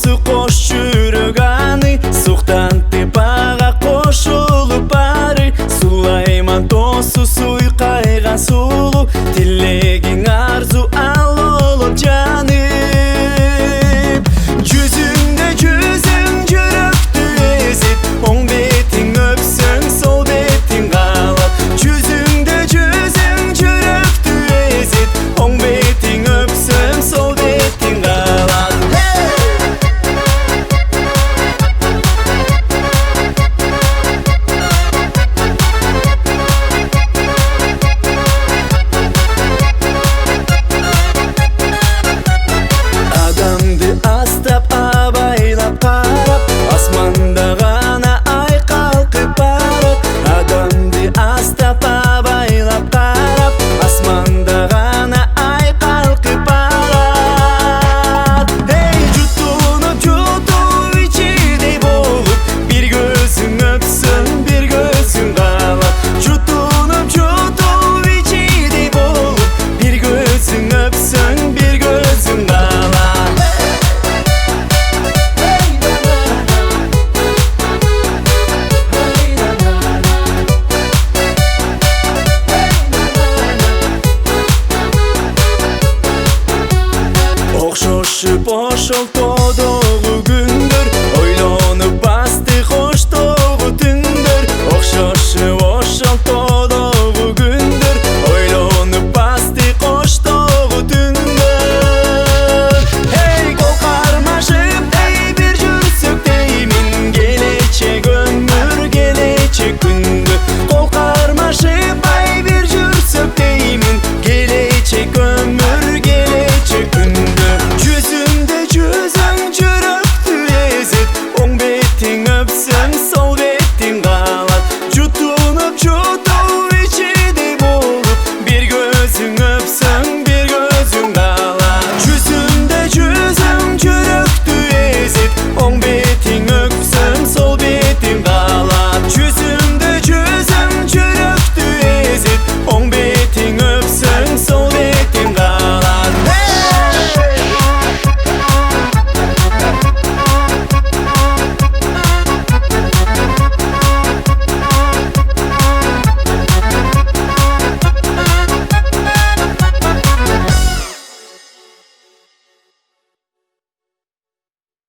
Досу кош жүрөк аны, суктанты бага кошулуп бары. Сулайман досу суйкайга сулуу, тилегиң арзу ал болуп жаным. Жүзүңдө жүзүң жүрөктү эзип, оң бетиң өпсөң сол бетиң калат. Жүзүңдө жүзүң жүрөктү эзип, оң бетиң өпсөң сол бетиң калат. Адамды астап абайлап карап, асманда гана ай калкып барат. Адамды астап абайлап карап, асманда гана ай калкып барат. Эй, жутунуп ичидей болуп, бир көзүң өпсөң бир көзүң калат. Жутунуп ичидей болуп, бир көзүң өпсөң бир көзүң калат. Окшошуп ошол